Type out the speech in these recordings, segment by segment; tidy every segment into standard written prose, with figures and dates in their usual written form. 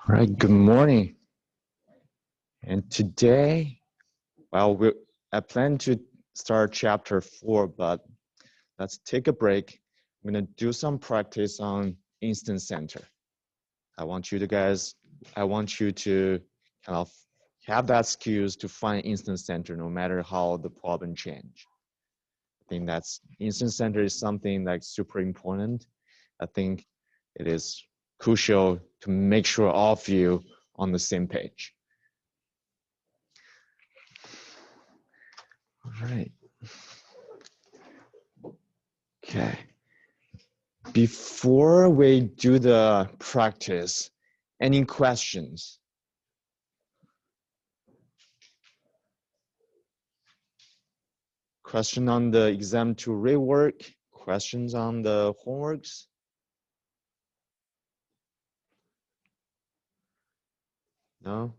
All right, good morning. And today, I plan to start chapter 4, but let's take a break. I'm gonna do some practice on instant center. I want you to kind of have that skills to find instant center no matter how the problem change. I think that's instant center is something like super important. I think it is crucial to make sure all of you on the same page. All right. Okay. Before we do the practice, any questions? Question on the exam to rework? Questions on the homeworks? No?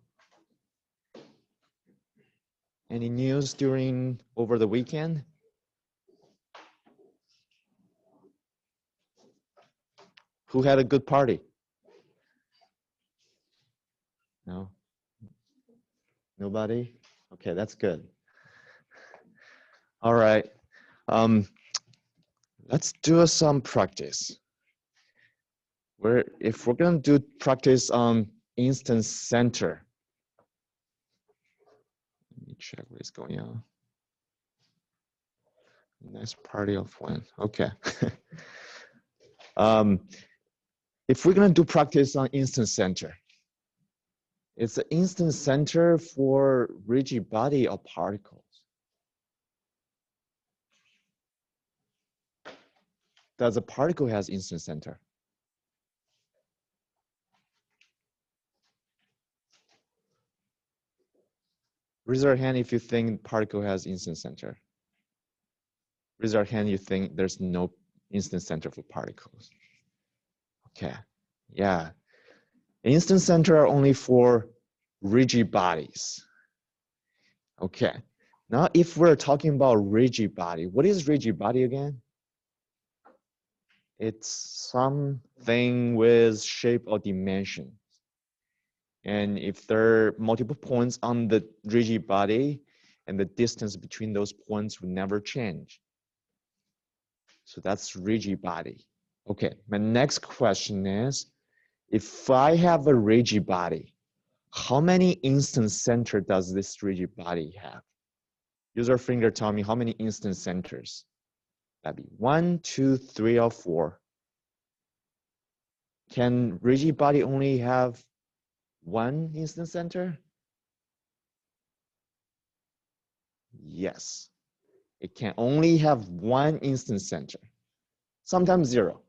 Any news over the weekend? Who had a good party? No? Nobody? Okay, that's good. All right. Let's do some practice. If we're gonna do practice on instant center. Let me check what is going on. Nice party of one. Okay. If we're gonna do practice on instant center, it's an instant center for rigid body or particles. Does a particle has instant center? Raise your hand if you think particle has instant center. Raise your hand you think there's no instant center for particles. Okay, yeah. Instant center are only for rigid bodies. Okay, now if we're talking about rigid body, what is rigid body again? It's something with shape or dimension. And if there are multiple points on the rigid body, and the distance between those points would never change. So that's rigid body. Okay, my next question is, if I have a rigid body, how many instant center does this rigid body have? Use your finger, tell me how many instant centers. That'd be 1, 2, 3, or 4. Can rigid body only have one instant center? Yes, it can only have one instant center, sometimes 0.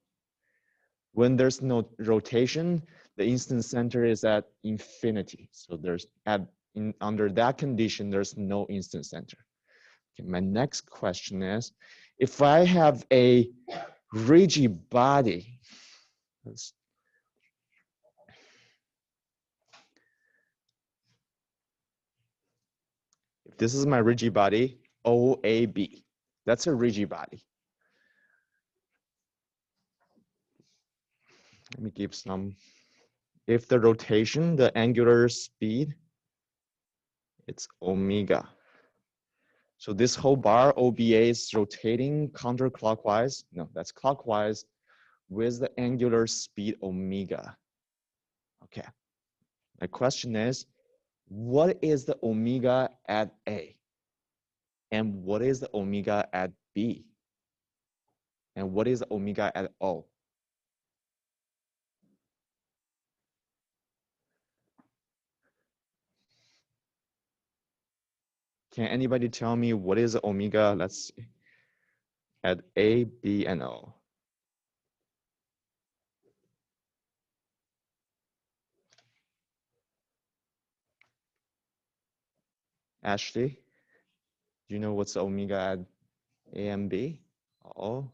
When there's no rotation, the instant center is at infinity. So under that condition, there's no instant center. Okay, my next question is, if I have a rigid body, if this is my rigid body, OAB, that's a rigid body. Let me give some. If the rotation, the angular speed, it's omega. So this whole bar, OBA, is rotating counterclockwise. No, that's clockwise with the angular speed omega. Okay. My question is, what is the omega at A? And what is the omega at B? And what is the omega at O? Can anybody tell me what is the omega, let's see, at A, B, and O? Ashley, do you know what's the omega at A and B? O?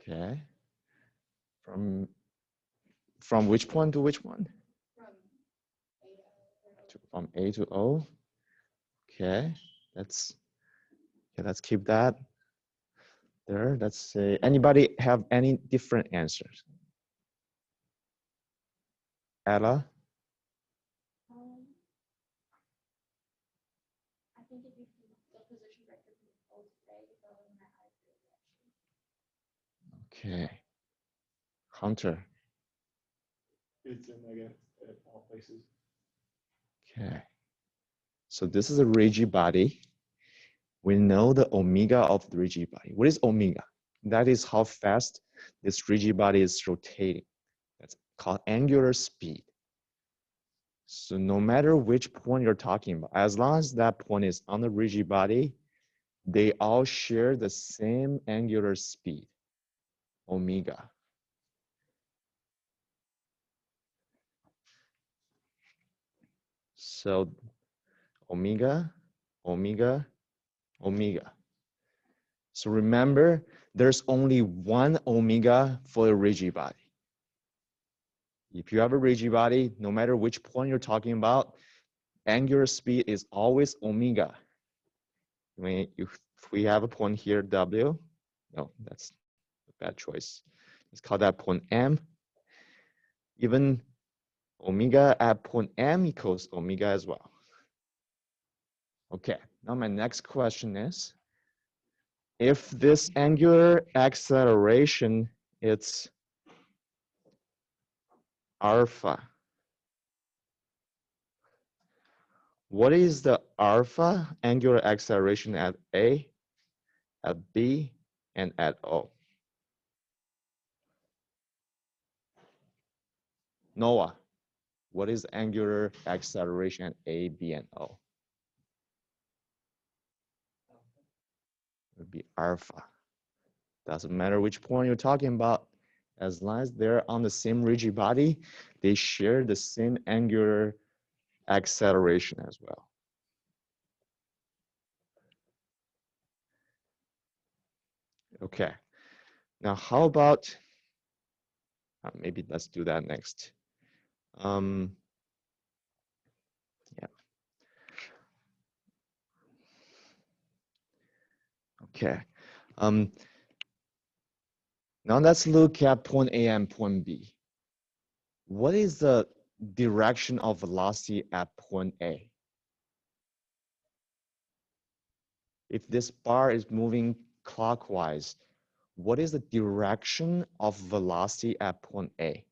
Okay. From which point to which one? From A to O. Okay, Okay, let's keep that there. Let's say, anybody have any different answers? Ella? I think if you keep the position vector both way, then I Okay. Hunter? It's in like all places. Okay. So this is a rigid body. We know the omega of the rigid body. What is omega? That is how fast this rigid body is rotating. That's called angular speed. So no matter which point you're talking about, as long as that point is on the rigid body, they all share the same angular speed, omega. So omega, omega, omega. So remember, there's only one omega for a rigid body. If you have a rigid body, no matter which point you're talking about, angular speed is always omega. If we have a point here, W, no, that's a bad choice. Let's call that point M. Even omega at point M equals omega as well. Okay, now my next question is, if this angular acceleration, it's alpha, what is the alpha angular acceleration at A, at B, and at O? Noah, what is angular acceleration at A, B, and O? It would be alpha. Doesn't matter which point you're talking about. As long as they're on the same rigid body, they share the same angular acceleration as well. Okay. Now, how about, maybe let's do that next. Yeah. Okay. Now let's look at point A and point B. What is the direction of velocity at point A? If this bar is moving clockwise, what is the direction of velocity at point A?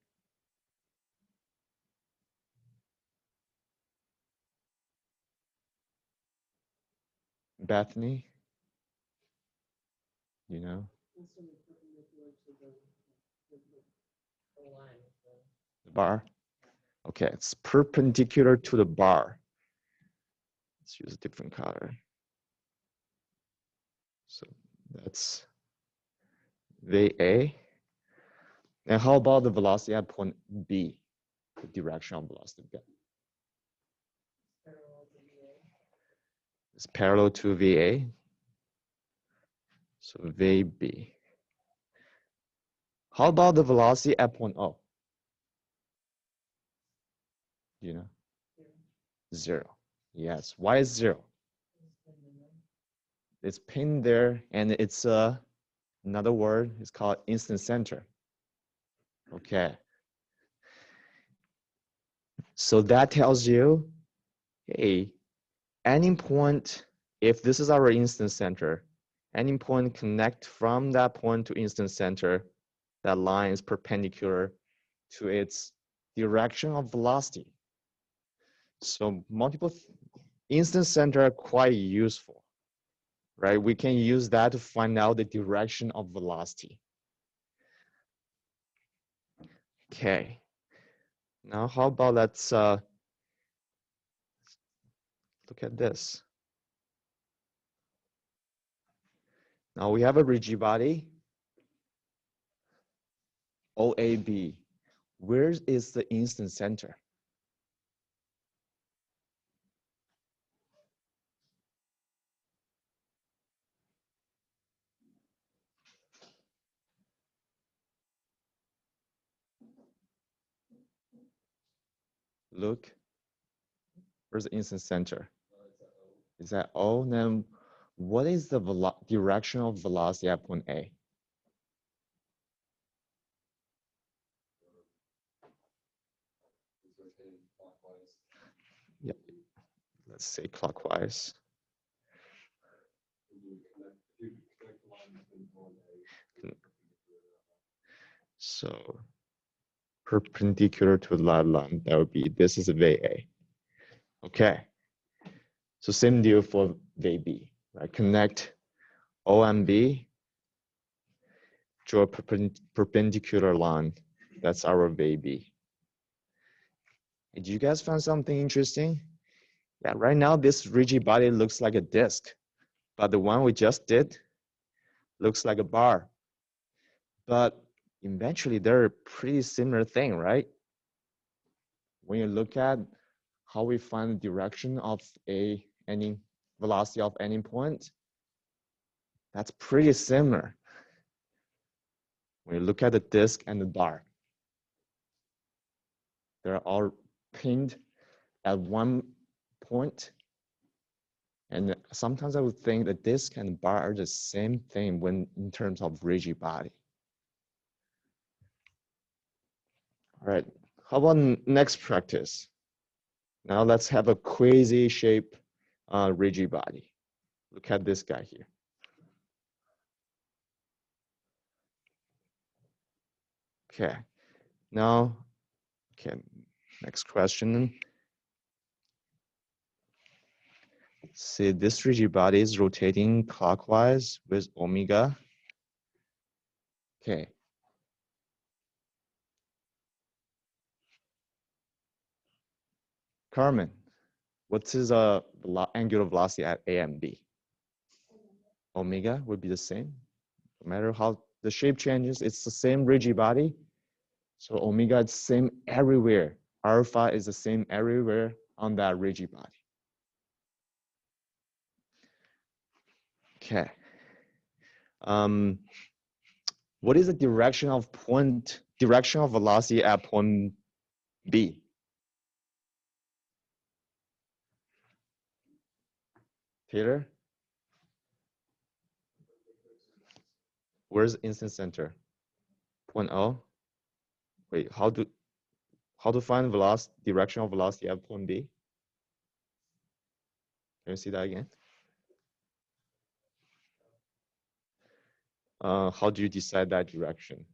Bethany? You know? The bar? Okay, it's perpendicular to the bar. Let's use a different color. So that's VA. And how about the velocity at point B? The direction of velocity. It's parallel to VA. So VB. How about the velocity at point O? You know? 0. Yes. Why is 0? It's pinned there, and it's another word. It's called instant center. Okay. So that tells you, hey, any point, if this is our instant center, any point connect from that point to instant center, that line is perpendicular to its direction of velocity. So multiple instant center are quite useful, right? We can use that to find out the direction of velocity. Okay. Now how about let's look at this. Now we have a rigid body, OAB. Where is the instant center? Look, where's the instant center? Is that O? Then what is the direction of velocity at point A? Yeah, let's say clockwise. So perpendicular to the line, that would be, this is VA. Okay. So same deal for VB, right? Connect O and B, draw a perpendicular line. That's our VB. Did you guys find something interesting? Yeah, right now this rigid body looks like a disc, but the one we just did looks like a bar. But eventually they're a pretty similar thing, right? When you look at how we find the direction of any velocity of any point, that's pretty similar. When you look at the disk and the bar, they're all pinned at one point. And sometimes I would think the disk and the bar are the same thing when in terms of rigid body. All right, how about next practice? Now let's have a crazy shape rigid body. Look at this guy here. Okay, now, okay, next question. See, this rigid body is rotating clockwise with omega. Okay. Carmen, what's his angular velocity at A and B? Omega would be the same. No matter how the shape changes, it's the same rigid body. So omega is the same everywhere. Alpha is the same everywhere on that rigid body. Okay. What is the direction of velocity at point B? Taylor? Where's the instant center? Point O? Wait, how to find direction of velocity at point B? Can you see that again? How do you decide that direction?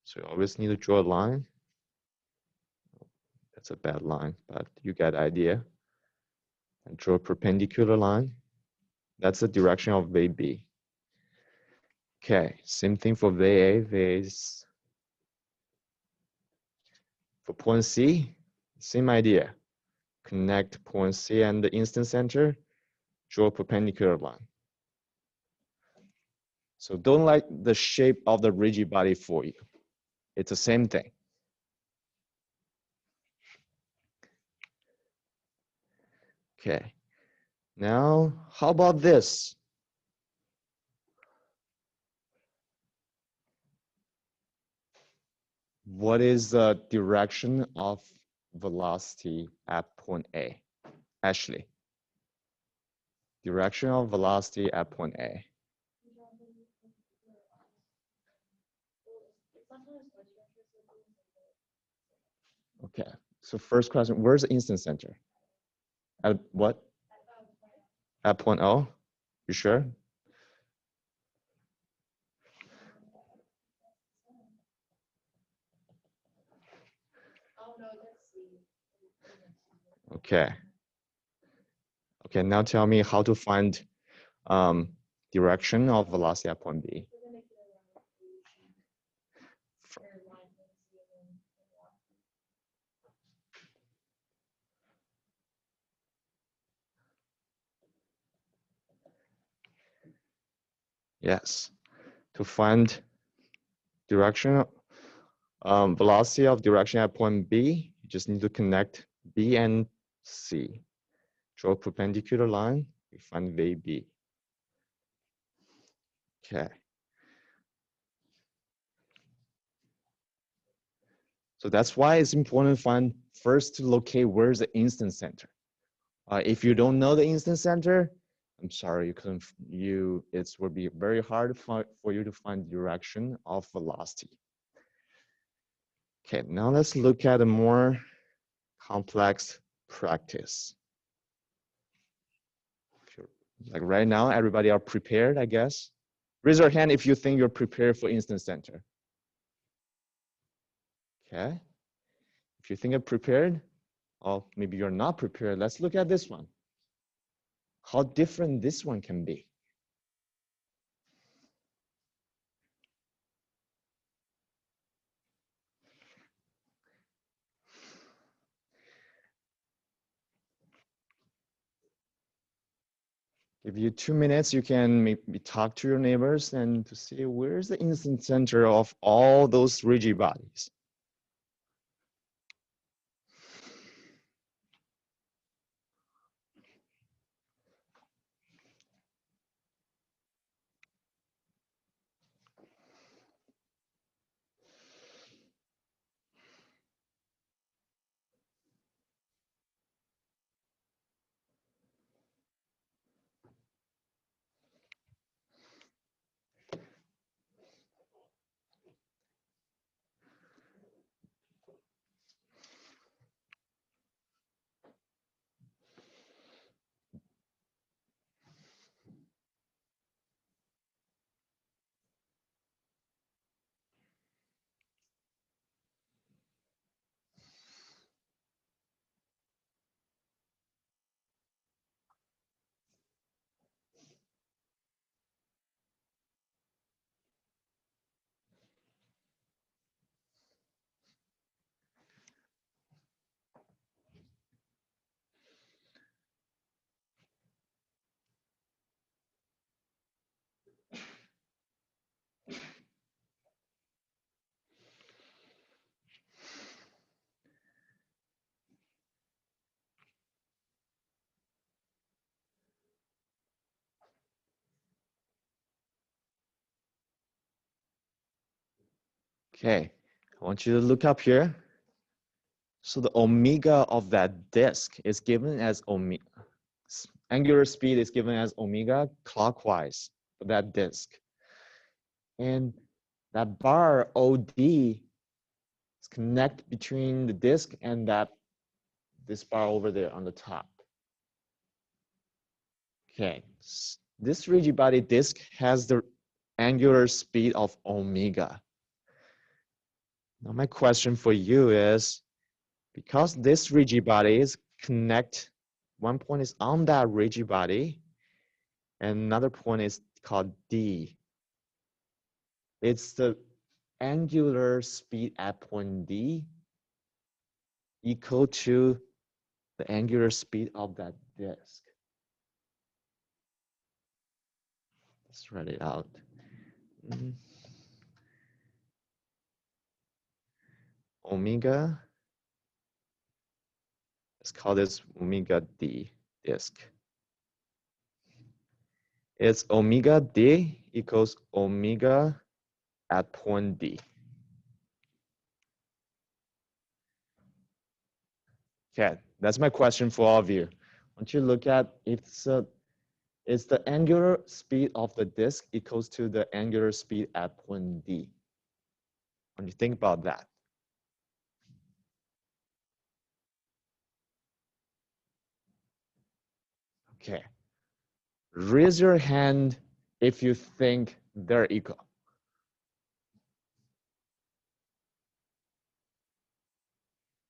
So you always need to draw a line. That's a bad line, but you get the idea. And draw a perpendicular line. That's the direction of VB. Okay, same thing for VA. VA is for point C, same idea. Connect point C and the instant center, draw a perpendicular line. So don't let the shape of the rigid body fool you. It's the same thing. Okay, now how about this? What is the direction of velocity at point A? Ashley, direction of velocity at point A. Okay, so first question, where's the instant center? At what? At point O? You sure? Okay. Okay, now tell me how to find direction of velocity at point B. Yes, to find direction, velocity of direction at point B, you just need to connect B and C. Draw a perpendicular line, you find VB. Okay. So that's why it's important to find first to locate where's the instant center. If you don't know the instant center, I'm sorry, it will be very hard for you to find direction of velocity. Okay, now let's look at a more complex practice. Like right now, everybody are prepared, I guess. Raise your hand if you think you're prepared for instant center. Okay. If you think you're prepared, or maybe you're not prepared, let's look at this one. How different this one can be. Give you 2 minutes, you can maybe talk to your neighbors and to see where's the instant center of all those rigid bodies. Okay, I want you to look up here. So the omega of that disk is given as omega. Angular speed is given as omega clockwise for that disk. And that bar OD is connect between the disk and this bar over there on the top. Okay, this rigid body disk has the angular speed of omega. Now my question for you is, because this rigid body is connect, one point is on that rigid body, and another point is called D. It's the angular speed at point D equal to the angular speed of that disk. Let's write it out. Omega, let's call this omega D disk. It's omega D equals omega at point D. Okay, that's my question for all of you. Once you look at it's the angular speed of the disk equals to the angular speed at point D. When you think about that. Okay. Raise your hand if you think they're equal.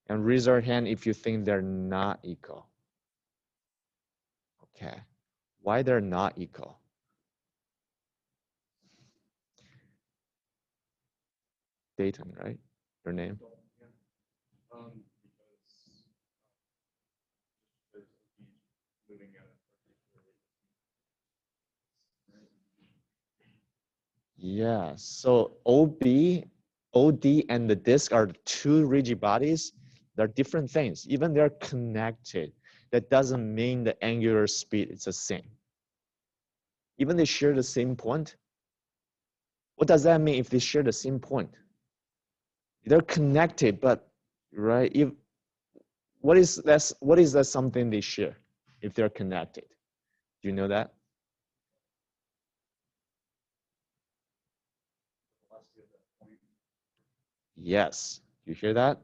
And raise your hand if you think they're not equal. Okay. Why they're not equal? Dayton, right? Your name? Yeah, so OD and the disk are two rigid bodies. They're different things. Even they're connected. That doesn't mean the angular speed is the same. Even they share the same point. What does that mean if they share the same point? They're connected, but right? If what is that something they share if they're connected? Do you know that? Yes, you hear that?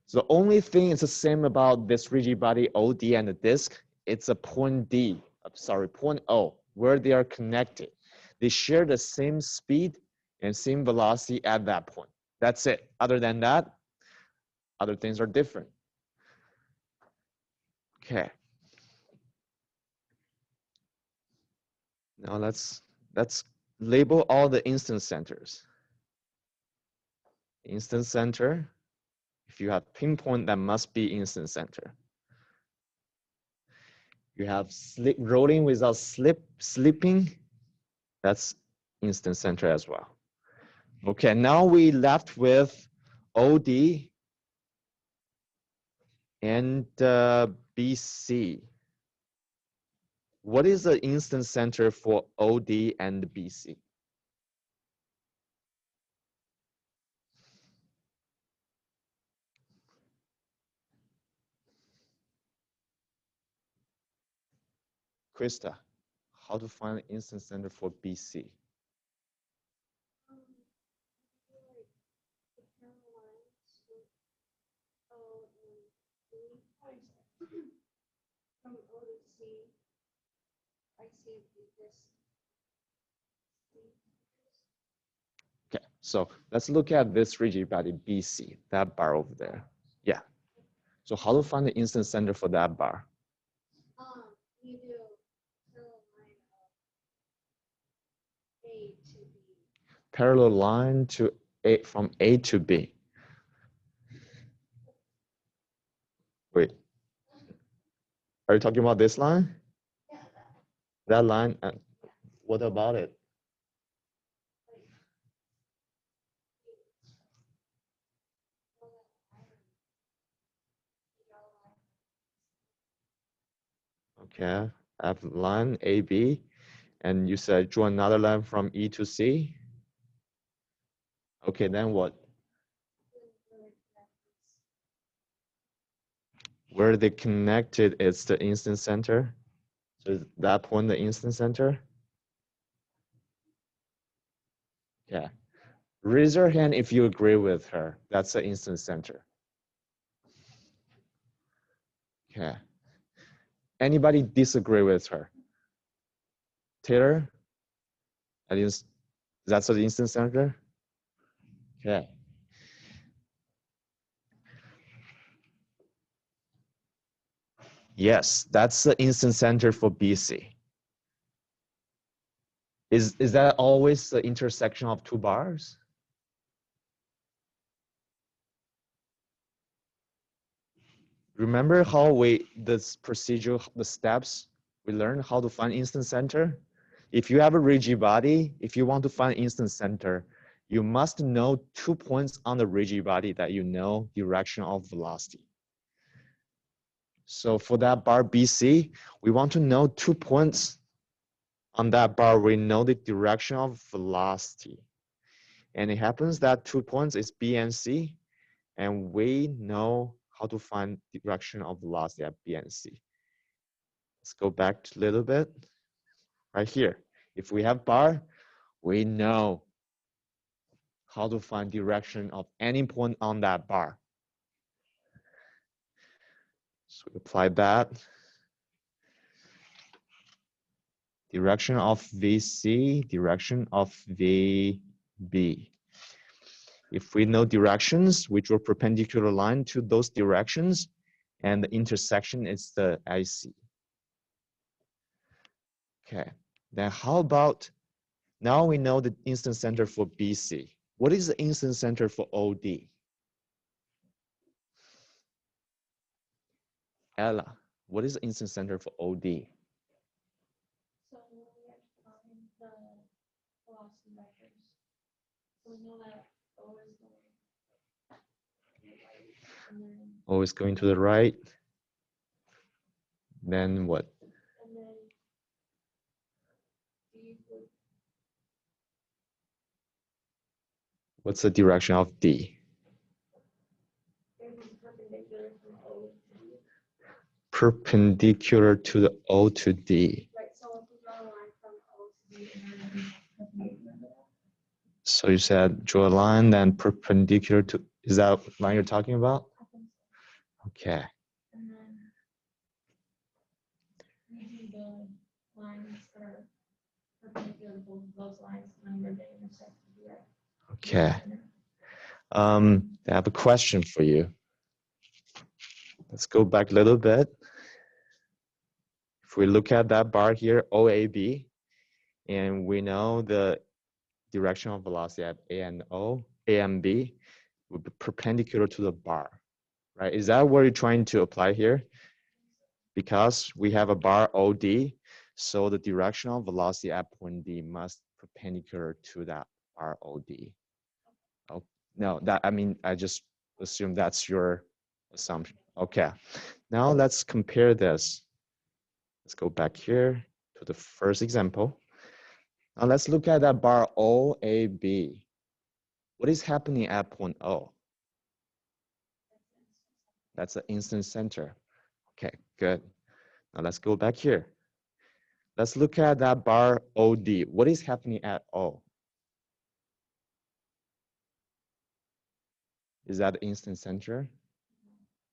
So the only thing is the same about this rigid body OD and the disk. It's a point D, sorry, point O, where they are connected. They share the same speed and same velocity at that point. That's it. Other than that, other things are different. Okay. Now let's label all the instance centers. Instance center. If you have pinpoint, that must be instance center. You have rolling without slipping. That's instance center as well. Okay, now we left with OD and BC. What is the instance center for OD and BC? Krista, how to find the instance center for BC? From O to C, I see this. Okay, so let's look at this rigid body BC, that bar over there. Yeah. So how to find the instance center for that bar? You do parallel line of A to B. Parallel line to A, from A to B. Wait, are you talking about this line? Yeah, That line, what about it? Okay, I have line AB, and you said draw another line from E to C. Okay, then what? Where they connected is the instance center. So is that point the instance center? Yeah. Raise your hand if you agree with her. That's the instance center. Okay. Anybody disagree with her? Taylor? That's the instance center? Okay. Yes, that's the instance center for BC. Is that always the intersection of two bars? Remember how this procedure, the steps, we learned how to find instance center? If you have a rigid body, if you want to find instance center, you must know 2 points on the rigid body that you know direction of velocity. So for that bar BC, we want to know 2 points on that bar. We know the direction of velocity. And it happens that 2 points is B and C, and we know how to find direction of velocity at B and C. Let's go back a little bit. Right here, if we have bar, we know how to find direction of any point on that bar. So we apply that. Direction of VC, direction of VB. If we know directions, we draw perpendicular line to those directions, and the intersection is the IC. Okay, then how about, now we know the instance center for BC. What is the instance center for OD? Ella, what is the instance center for OD? So we have to find the velocity vectors. So we know that O is going to the right, and then Always going to the right. Then what? and then D would What's the direction of D? it would perpendicular to the O to D. Right, so if we draw a line from O to D and then perpendicular to that. So you said draw a line, then perpendicular to, is that line you're talking about? I think so. Okay. And then we do the lines that are perpendicular to both of those lines and where they intersect to be at. Okay. I have a question for you. Let's go back a little bit. If we look at that bar here, OAB, and we know the direction of velocity at A and O, A and B, would be perpendicular to the bar, right? Is that what you're trying to apply here? Because we have a bar OD, so the directional velocity at point D must perpendicular to that bar OD. Oh, no, I just assume that's your assumption. Okay, now let's compare this. Let's go back here to the first example. Now let's look at that bar OAB. What is happening at point O? That's the instant center. Okay, good. Now let's go back here. Let's look at that bar OD. What is happening at O? Is that the instant center?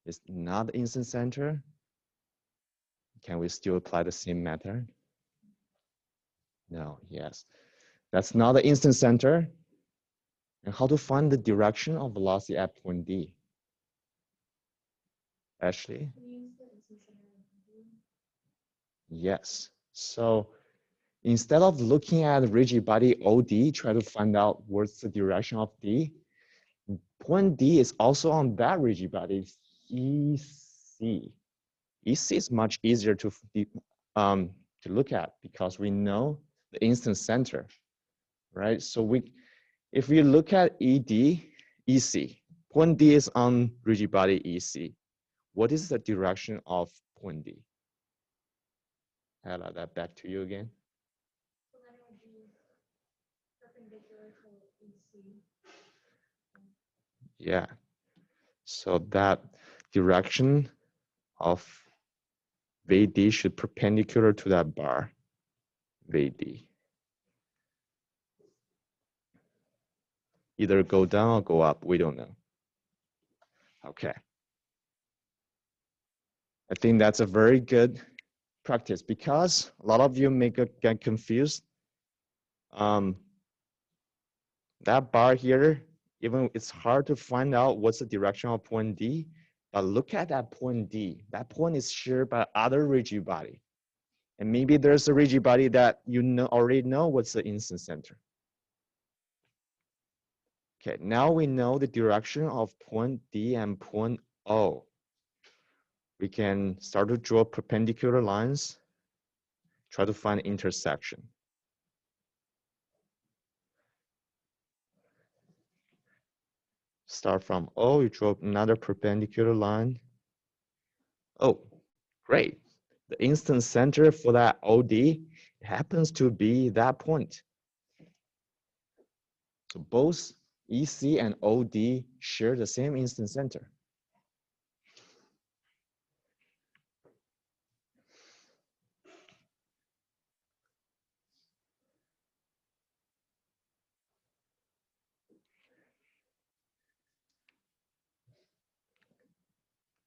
It's not the instant center. Can we still apply the same method? No, yes. That's not the instant center. And how to find the direction of velocity at point D? Ashley? Yes. So instead of looking at rigid body OD, try to find out what's the direction of D. Point D is also on that rigid body, EC. EC is much easier to look at because we know the instant center, right? So if we look at ED, EC, point D is on rigid body EC. What is the direction of point D? I'll add that back to you again. So then it would be perpendicular to EC. Yeah. So that direction of VD should perpendicular to that bar, VD. Either go down or go up, we don't know. Okay. I think that's a very good practice because a lot of you may get confused. That bar here, even it's hard to find out what's the direction of point D, but look at that point D. That point is shared by other rigid body. And maybe there's a rigid body that you already know what's the instant center. Okay, now we know the direction of point D and point O. We can start to draw perpendicular lines, try to find intersection. Start from O, you draw another perpendicular line. Oh, great. The instant center for that OD happens to be that point. So both EC and OD share the same instant center.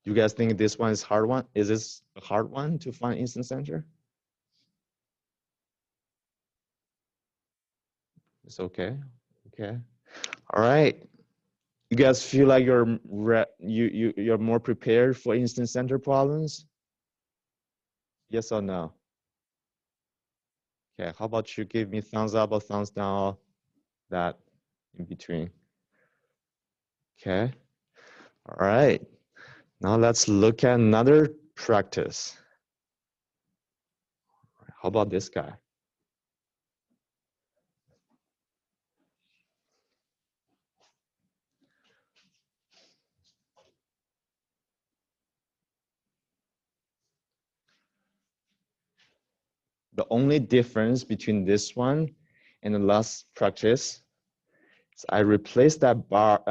You guys think this one is hard one? Is this a hard one to find instant center? It's okay. Okay. All right. You guys feel like you're more prepared for instant center problems? Yes or no? Okay. How about you give me thumbs up or thumbs down? That in between. Okay. All right. Now let's look at another practice. How about this guy? The only difference between this one and the last practice is I replaced that bar.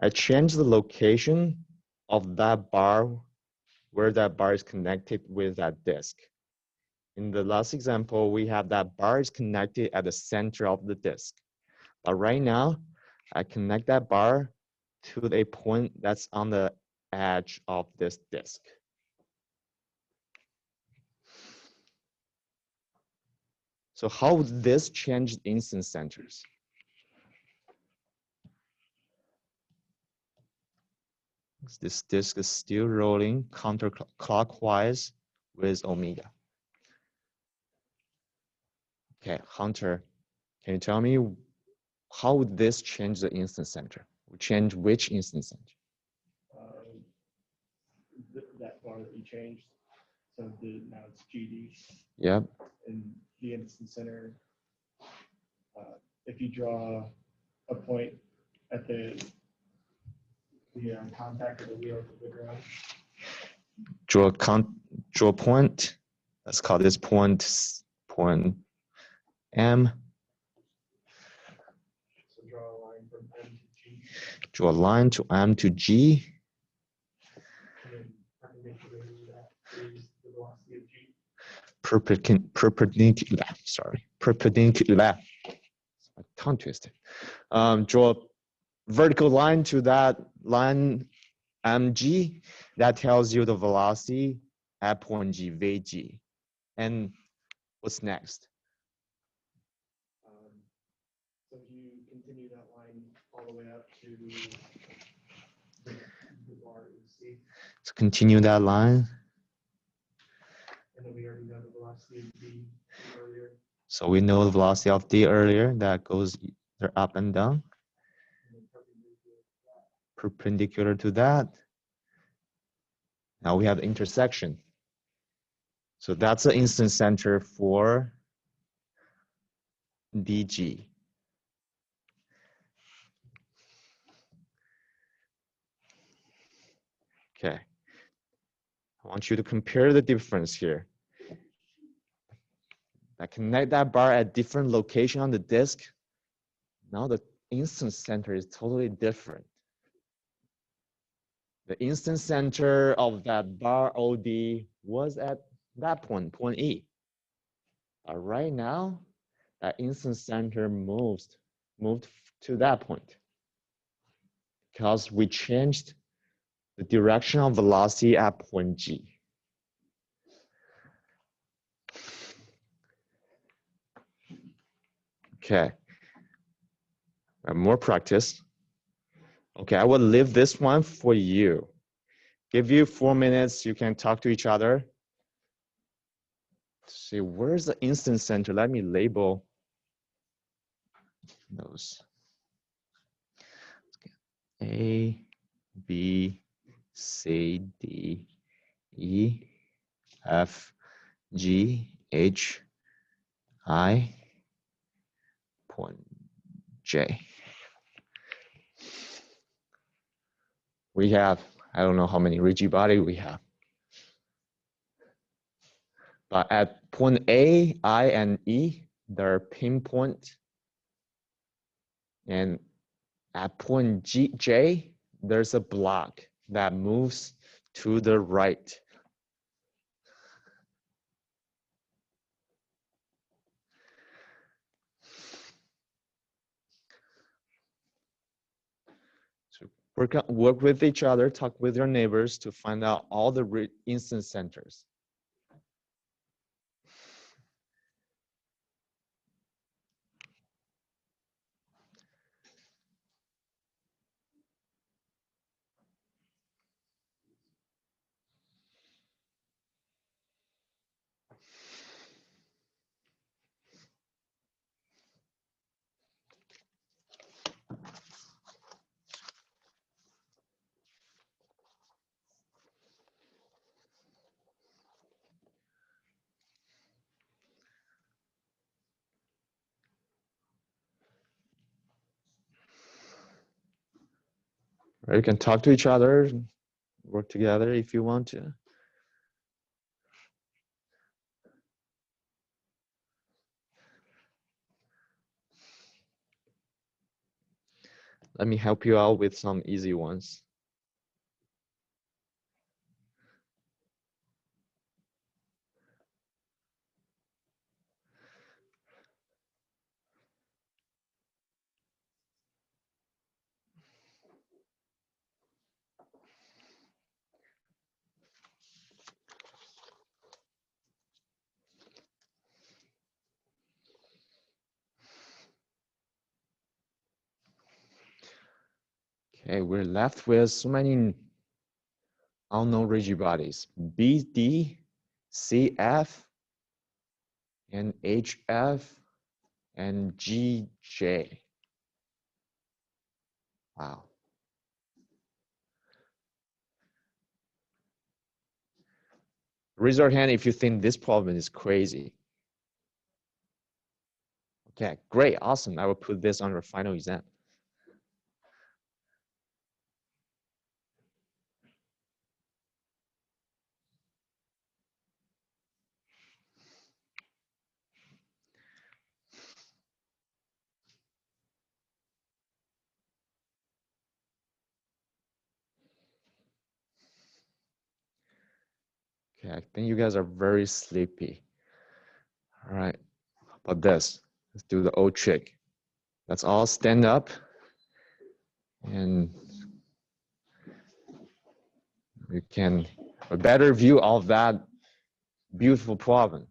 I changed the location of that bar where that bar is connected with that disk. In the last example, we have that bar is connected at the center of the disk. But right now, I connect that bar to a point that's on the edge of this disk. So how would this change instance centers? This disk is still rolling counterclockwise with omega. Okay, Hunter, can you tell me how would this change the instance center? Would change which instance center? That bar that you changed. So now it's GD. Yep. In the instance center, if you draw a point at the contact of the wheel of the ground. Draw a point. Let's call this point M. So draw a line from M to G. Draw a line to M to G. And then perpendicular to that is the velocity of G. Perpendicular. My tongue twisted. Draw a vertical line to that line mg. That tells you the velocity at point G, Vg. And what's next? So you continue that line all the way up to the bar C. So continue that line. And then we already know the velocity of D earlier. So we know the velocity of D earlier. That goes either up and down. Perpendicular to that. Now we have the intersection. So that's the instance center for DG. Okay. I want you to compare the difference here. I connect that bar at different location on the disk. Now the instance center is totally different. The instance center of that bar OD was at that point, point E. But right now, that instance center moved to that point because we changed the direction of velocity at point G. Okay, more practice. Okay, I will leave this one for you. Give you 4 minutes, you can talk to each other. See, where's the instance center? Let me label those. A, B, C, D, E, F, G, H, I, point J. We have, I don't know how many rigid body we have. But at point A, I, and E, they're pinpoint. And at point J, there's a block that moves to the right. So work with each other, talk with your neighbors to find out all the instance centers. Right, you can talk to each other, work together if you want to. Let me help you out with some easy ones. Okay, we're left with so many unknown rigid bodies. BD, CF, and HF, and GJ. Wow. Raise your hand if you think this problem is crazy. Okay, great, awesome. I will put this on your final exam. Okay, I think you guys are very sleepy. All right, how about this? Let's do the old trick. Let's all stand up and we can have a better view of that beautiful problem.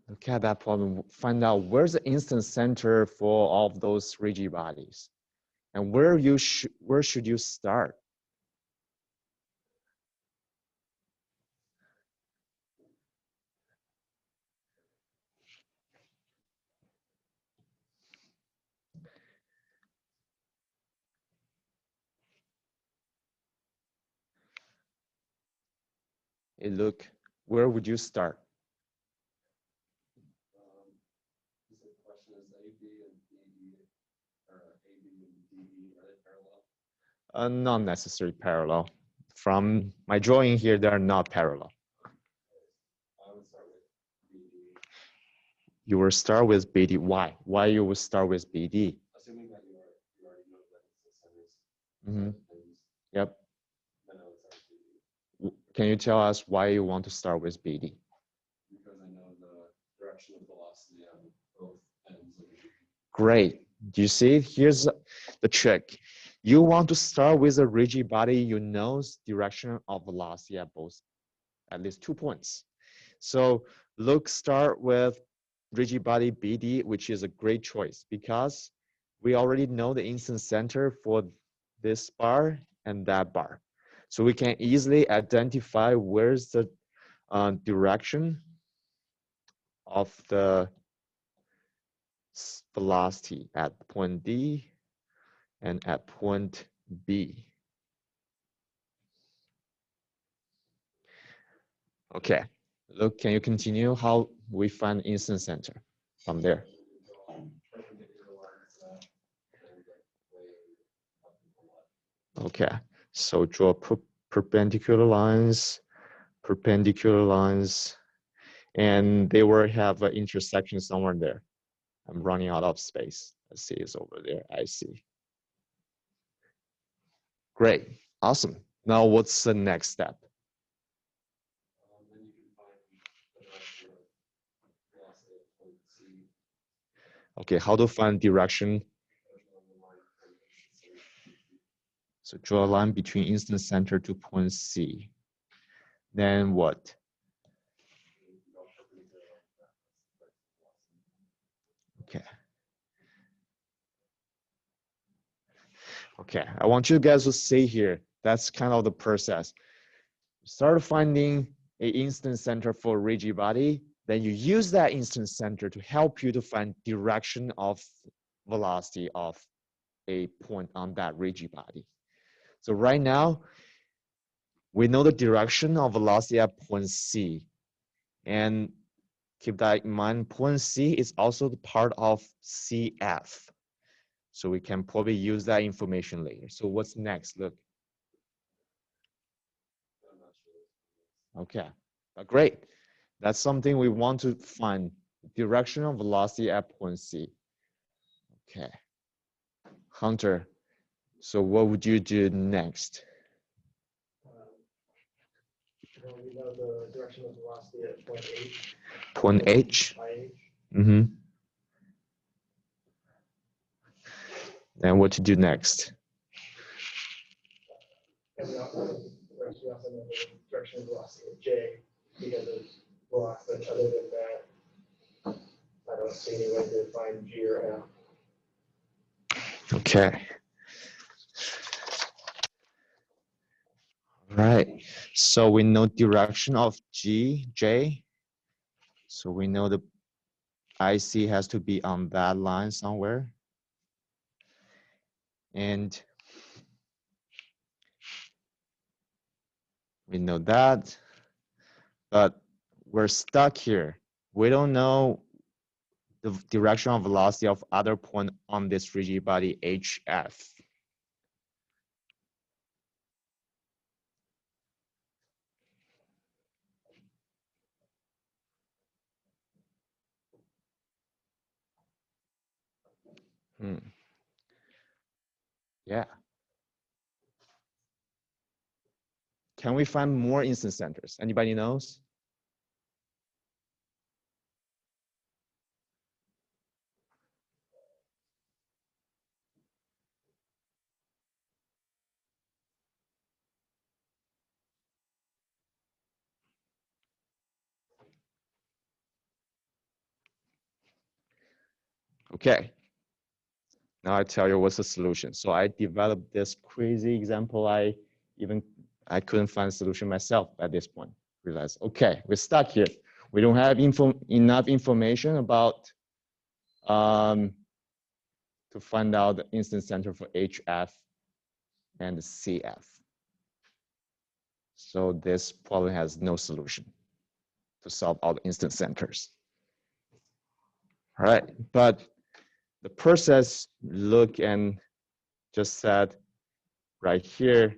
Look at that problem, find out where's the instant center for all of those rigid bodies and where should you start? Hey, look, where would you start? Not necessarily parallel. From my drawing here, they are not parallel. You will start with BD. Why? Why you will start with BD? Assuming that you already know that it's the centers. Yep. Can you tell us why you want to start with BD? Because I know the direction of velocity on both ends of the. Great. Do you see? Here's the trick. You want to start with a rigid body, you know direction of velocity at both, at least 2 points. So look, start with rigid body BD, which is a great choice because we already know the instant center for this bar and that bar. So we can easily identify where's the direction of the velocity at point D and at point B. Okay, look, can you continue how we find instant center from there? Okay, so draw perpendicular lines, and they will have an intersection somewhere there. I'm running out of space. Let's see, it's over there. I see. Great, awesome. Now what's the next step? Okay, how to find direction? So draw a line between instant center to point C. Then what? Okay. Okay, I want you guys to see here. That's kind of the process. Start finding an instant center for rigid body. Then you use that instant center to help you to find direction of velocity of a point on that rigid body. So right now, we know the direction of velocity at point C. And keep that in mind, point C is also the part of CF. So we can probably use that information later. So what's next? Look. Okay, great. That's something we want to find, direction of velocity at point C. Okay, Hunter, so what would you do next? We know the direction of velocity at point H. Point H? Mm-hmm. And what to do next? And we also know the direction of velocity at J because of velocity. Other than that, I don't don't see any way to find G or F. Okay. Right. So we know direction of G, J. So we know the IC has to be on that line somewhere. And we know that, but we're stuck here. We don't know the direction of velocity of other point on this rigid body HF. Yeah. Can we find more instant centers? Anybody knows? Okay. Now I tell you what's the solution. So I developed this crazy example. I couldn't find a solution myself at this point. Realized, okay, we're stuck here. We don't have enough information about to find out the instant center for HF and CF. So this problem has no solution to solve all the instant centers. All right, but the process look and just said right here,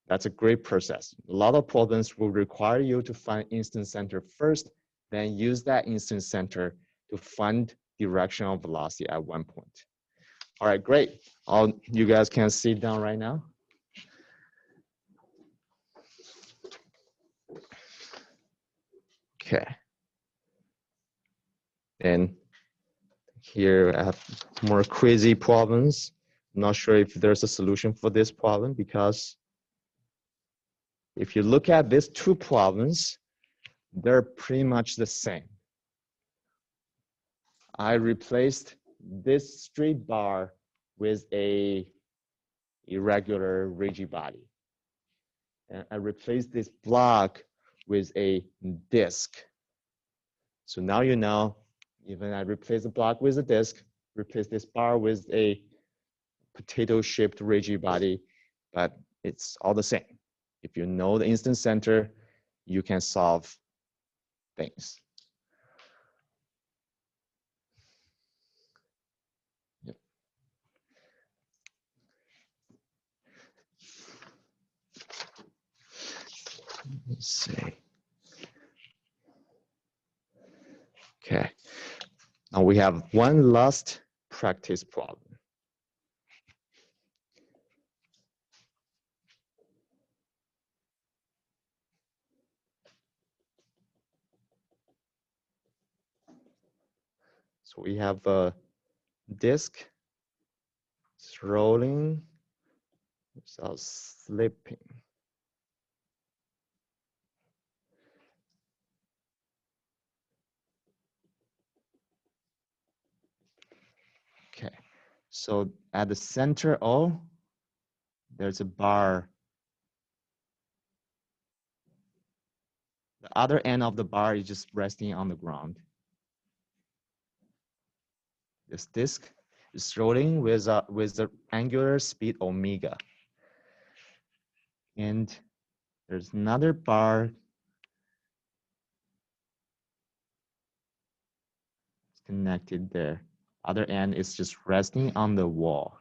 that's a great process. A lot of problems will require you to find instant center first, then use that instant center to find directional velocity at one point. All right, great. You guys can sit down right now. Okay. And here I have more crazy problems. I'm not sure if there's a solution for this problem because if you look at these two problems, they're pretty much the same. I replaced this straight bar with a irregular rigid body. And I replaced this block with a disc. So now you know, even I replace the block with a disc, replace this bar with a potato-shaped rigid body, but it's all the same. If you know the instant center, you can solve things. Yep. Let's see. Okay. Now we have one last practice problem. So we have a disc, it's rolling without slipping. Okay, so at the center O, there's a bar. The other end of the bar is just resting on the ground. This disc is rolling with the angular speed omega. And there's another bar connected there. Other end is just resting on the wall.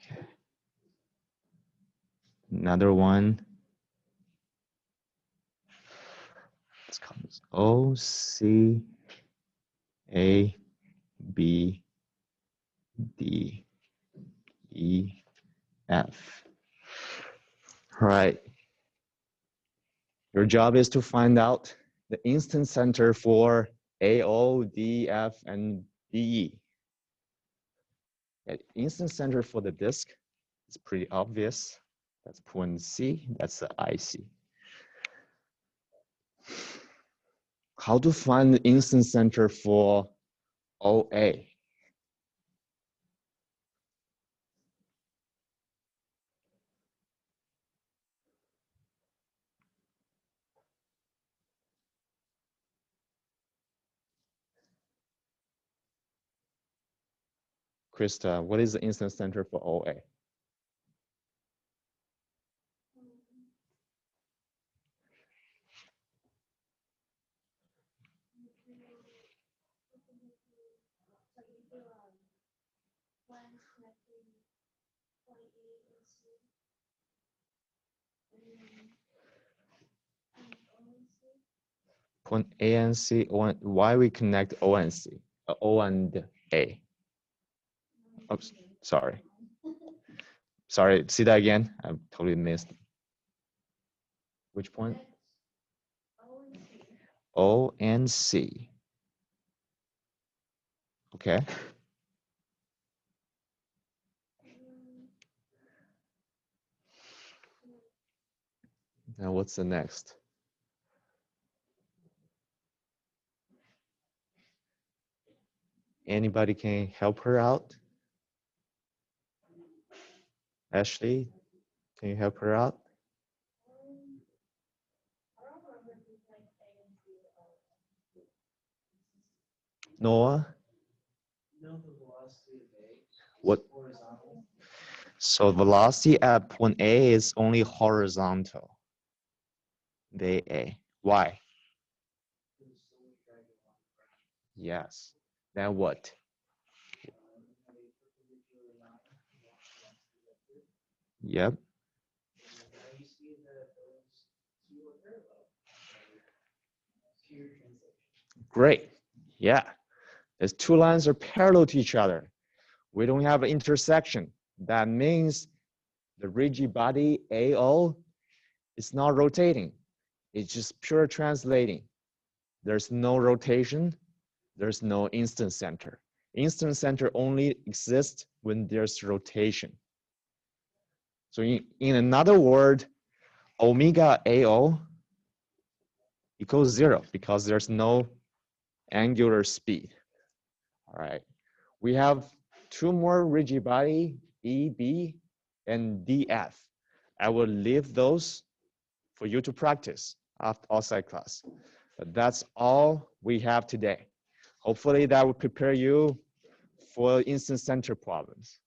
Okay. Another one. Let's call this O, C, A, B, D, E, F. All right. Your job is to find out the instant center for A, O, D, F, and DE. The instant center for the disk is pretty obvious. That's point C, that's the IC. How to find the instant center for OA? Krista, what is the instant center for OA? Point A and C. Why we connect O and C? O and A. Oops, sorry. Sorry, see that again? I totally missed. Which point? O and C. Okay. Now what's the next? Anybody can help her out? Ashley, can you help her out? Noah? No, the velocity of A. What? Horizontal. So velocity at point A is only horizontal. The A. Why? Yes. Then what? Yep. Great. Yeah. These two lines are parallel to each other. We don't have an intersection. That means the rigid body AO is not rotating. It's just pure translating. There's no rotation. There's no instant center. Instant center only exists when there's rotation. So in another word, omega AO equals 0 because there's no angular speed. All right. We have two more rigid body, EB and DF. I will leave those for you to practice outside class. But that's all we have today. Hopefully that will prepare you for instant center problems.